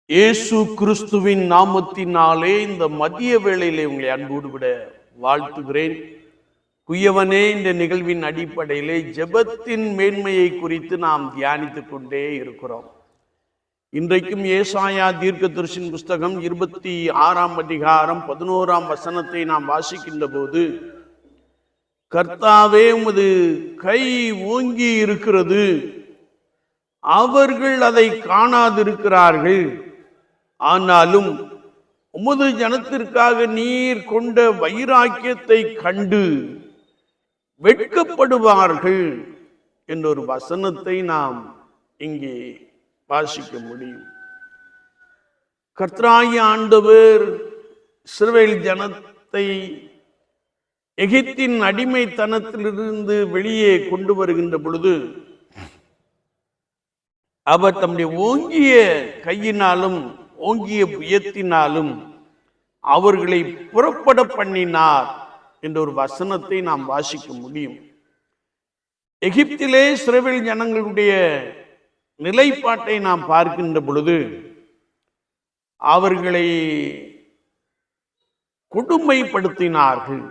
இயேசு கிறிஸ்துவின் நாமத்தினாலே இந்த மதிய வேளையிலே உங்களை அன்போடு விட வாழ்த்துகிறேன். குயவனே, இந்த நிகழ்வின் அடிப்படையிலே ஜெபத்தின் மேன்மையை குறித்து நாம் தியானித்துக் கொண்டே இருக்கிறோம். இன்றைக்கும் ஏசாயா தீர்க்கதரிசியின் புஸ்தகம் 26ஆம் அதிகாரம் 11ஆம் வசனத்தை நாம் வாசிக்கின்ற போது, கர்த்தாவே உமது கை ஓங்கி இருக்கிறது, அவர்கள் அதை காணாதிருக்கிறார்கள். ஆனாலும் உமது ஜனத்திற்காக நீர் கொண்ட வைராக்கியத்தை கண்டு வெட்கப்படுவார்கள் என்ற ஒரு வசனத்தை நாம் இங்கே வாசிக்க முடியும். கர்த்தராகிய ஆண்டவர் இஸ்ரவேல் ஜனத்தை எகிப்தின் அடிமைத்தனத்திலிருந்து வெளியே கொண்டு வருகின்ற பொழுது அவர் தம்முடைய ஓங்கிய கையினாலும் ஓங்கிய புயத்தினாலும் அவர்களை புறப்பட பண்ணினார் என்ற ஒரு வசனத்தை நாம் வாசிக்க முடியும். எகிப்திலே இஸ்ரவேல் ஜனங்களுடைய நிலைப்பாட்டை நாம் பார்க்கின்ற பொழுது அவர்களை கொடுமைப்படுத்தினார்கள்,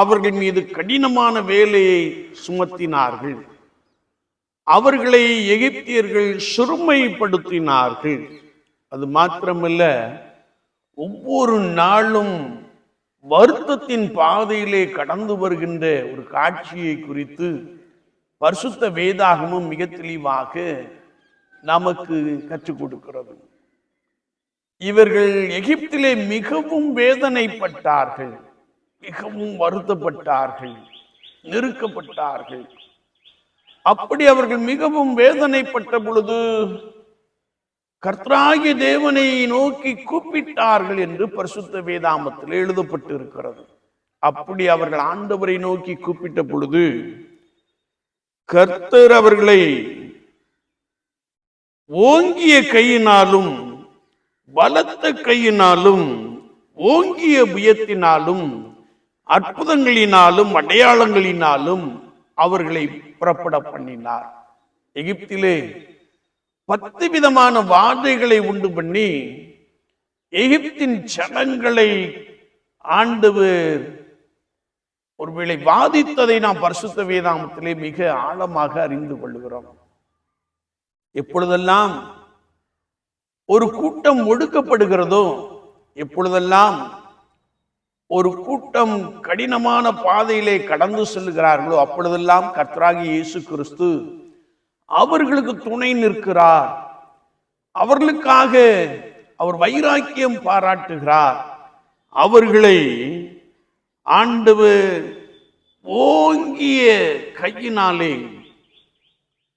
அவர்கள் மீது கடினமான வேலையை சுமத்தினார்கள், அவர்களை எகிப்தியர்கள் சிறுமைப்படுத்தினார்கள். அது மாத்திரமல்ல, ஒவ்வொரு நாளும் வருத்தத்தின் பாதையிலே கடந்து வருகின்ற ஒரு காட்சியை குறித்து பரிசுத்த வேதாகமும் மிக தெளிவாக நமக்கு கற்றுக் கொடுக்கிறது. இவர்கள் எகிப்திலே மிகவும் வேதனைப்பட்டார்கள், மிகவும் வருத்தப்பட்டார்கள், நெருக்கப்பட்டார்கள். அப்படி அவர்கள் மிகவும் வேதனைப்பட்ட பொழுது கர்த்தராகிய தேவனை நோக்கி கூப்பிட்டார்கள் என்று பரிசுத்த வேதாகமத்தில் எழுதப்பட்டு இருக்கிறது. அப்படி அவர்கள் ஆண்டவரை நோக்கி கூப்பிட்ட பொழுது கர்த்தர் அவர்களை ஓங்கிய கையினாலும் பலத்த கையினாலும் ஓங்கிய புயத்தினாலும் அற்புதங்களினாலும் அடையாளங்களினாலும் அவர்களை புறப்பட பண்ணினார். எகிப்திலே 10 விதமான வாதைகளை உண்டு பண்ணி எகிப்தின் ஜனங்களை ஆண்டவர் ஒருவேளை வாதித்ததை நாம் பரிசுத்த வேதாகமத்திலே மிக ஆழமாக அறிந்து கொள்கிறோம். எப்பொழுதெல்லாம் ஒரு கூட்டம் ஒடுக்கப்படுகிறதோ, எப்பொழுதெல்லாம் ஒரு கூட்டம் கடினமான பாதையிலே கடந்து செல்கிறார்களோ, அப்பொழுதெல்லாம் கர்த்தராகிய இயேசு கிறிஸ்து அவர்களுக்கு துணை நிற்கிறார், அவர்களுக்காக அவர் வைராக்கியம் பாராட்டுகிறார், அவர்களை ஆண்டவர் ஓங்கிய கையினாலே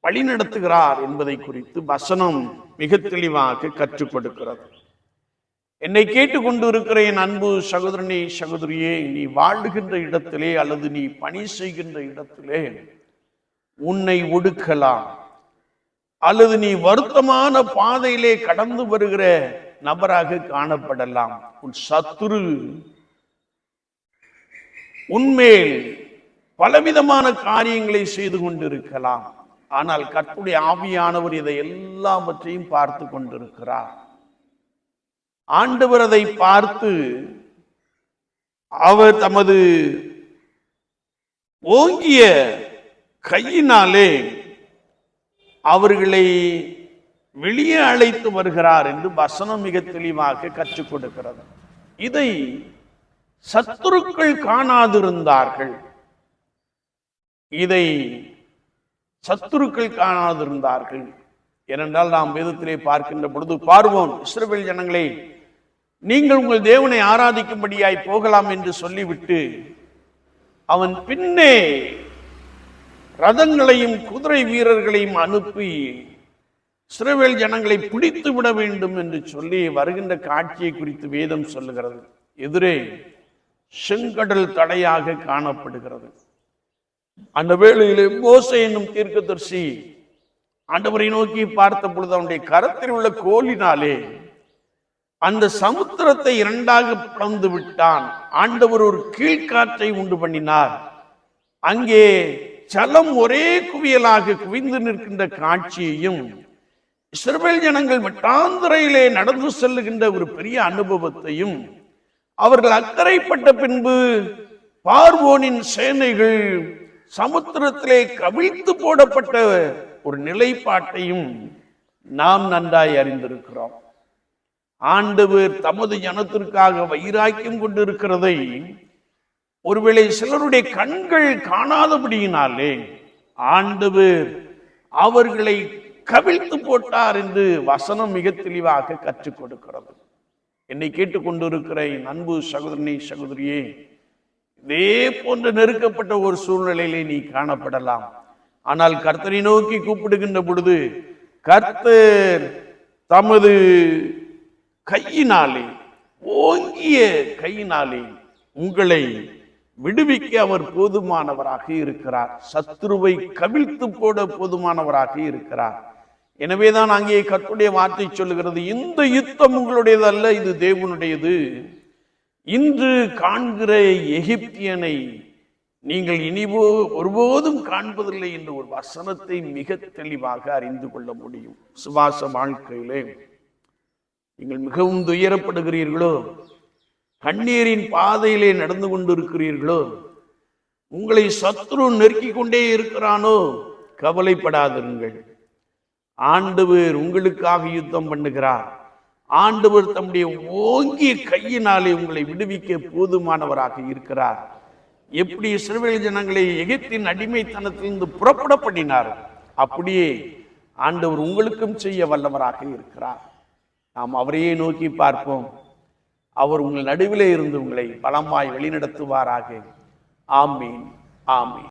வழிநடத்துகிறார் என்பதை குறித்து வசனம் மிக தெளிவாக கற்றுக் கொடுக்கிறது. என்னை கேட்டுக்கொண்டு இருக்கிற என் அன்பு சகோதரனே, சகோதரியே, நீ வாழுகின்ற இடத்திலே அல்லது நீ பணி செய்கின்ற இடத்திலே உன்னை ஒடுக்கலாம், அல்லது நீ வருத்தமான பாதையிலே கடந்து வருகிற நபராக காணப்படலாம். உன் சத்துரு உன்மேல் பலவிதமான காரியங்களை செய்து கொண்டிருக்கலாம். ஆனால் கர்த்தருடைய ஆவியானவர் இதை எல்லாவற்றையும் பார்த்து கொண்டிருக்கிறார். ஆண்டவர் அதை பார்த்து அவர் தமது ஓங்கிய கையினாலே அவர்களை வெளியே அழைத்து வருகிறார் என்று வசனம் மிக தெளிவாக கற்றுக் கொடுக்கிறது. இதை சத்துருக்கள் காணாதிருந்தார்கள், இதை சத்துருக்கள் காணாதிருந்தார்கள். ஏனென்றால் நாம் வேதத்திலே பார்க்கின்ற பொழுது பார்வோன் இஸ்ரவேல் ஜனங்களே, நீங்கள் உங்கள் தேவனை ஆராதிக்கும்படியாய் போகலாம் என்று சொல்லிவிட்டு அவன் பின்னே ரதங்களையும் குதிரை வீரர்களையும் அனுப்பி இஸ்ரவேல் ஜனங்களை பிடித்து விட வேண்டும் என்று சொல்லி வருகின்ற காட்சியை குறித்து வேதம் சொல்லுகிறது. எதிரே செங்கடல் தடையாக காணப்படுகிறது. அந்த வேளையிலே மோசே என்னும் தீர்க்கதரிசி ஆண்டவரை நோக்கி பார்த்த பொழுது அவனுடைய கரத்தில் உள்ள கோலினாலே அந்த சமுத்திரத்தை இரண்டாக பிளந்து விட்டான். ஆண்டவர் ஒரு கீழ்காற்றை உண்டு பண்ணினார். அங்கே ஜலம் ஒரே குவியலாக குவிந்து நிற்கின்ற காட்சியையும் இஸ்ரவேல் ஜனங்கள் வட்டாந்தரையிலே நடந்து செல்லுகின்ற ஒரு பெரிய அனுபவத்தையும், அவர்கள் அக்கறைப்பட்ட பின்பு பார்வோனின் சேனைகள் சமுத்திரத்திலே கவிழ்த்து போடப்பட்ட ஒரு நிலைப்பாட்டையும் நாம் நன்றாய் அறிந்திருக்கிறோம். ஆண்டவர் தமது ஜனத்திற்காக வைராக்கியம் கொண்டிருக்கிறதை ஒருவேளை சிலருடைய கண்கள் காணாதபடியினாலே ஆண்டவர் அவர்களை கவிழ்த்து போட்டார் என்று வசனம் மிக தெளிவாக கற்றுக் கொடுக்கிறது. என்னை கேட்டுக்கொண்டிருக்கிற என் அன்பு சகோதரனே, சகோதரியே, இதே போன்ற நெருக்கப்பட்ட ஒரு சூழ்நிலையிலே நீ காணப்படலாம். ஆனால் கர்த்தரை நோக்கி கூப்பிடுகின்ற பொழுது கர்த்தர் தமது கையினாலே, ஓங்கிய கையினாலே உங்களை விடுவிக்க அவர் போதுமானவராக இருக்கிறார். சத்ருவை கவிழ்த்து போட போதுமானவராக இருக்கிறார். எனவேதான் அங்கே கர்த்தருடைய வார்த்தை சொல்லுகிறது, இந்த யுத்தம் உங்களுடையது அல்ல, இது தேவனுடையது. இன்று காண்கிற எகிப்தியனை நீங்கள் இனிவோ ஒருபோதும் காண்பதில்லை என்ற ஒரு வசனத்தை மிக தெளிவாக அறிந்து கொள்ள முடியும். சுவாச வாழ்க்கையிலே நீங்கள் மிகவும் துயரப்படுகிறீர்களோ, கண்ணீரின் பாதையிலே நடந்து கொண்டிருக்கிறீர்களோ, உங்களை சத்ரு நெருக்கிக் கொண்டே இருக்கிறானோ, கவலைப்படாதிருங்கள். ஆண்டவர் உங்களுக்காக யுத்தம் பண்ணுகிறார். ஆண்டவர் தம்முடைய ஓங்கிய கையினாலே உங்களை விடுவிக்க போதுமானவராக இருக்கிறார். எப்படி இஸ்ரவேல் ஜனங்களை எகிப்தின் அடிமைத்தனத்திலிருந்து புறப்பட பண்ணினார், அப்படியே ஆண்டவர் உங்களுக்கும் செய்ய வல்லவராக இருக்கிறார். நாம் அவரையே நோக்கி பார்ப்போம். அவர் உங்கள் நடுவிலே இருந்து உங்களை பலமாய் வழிநடத்துவாராக. ஆமீன், ஆமீன்.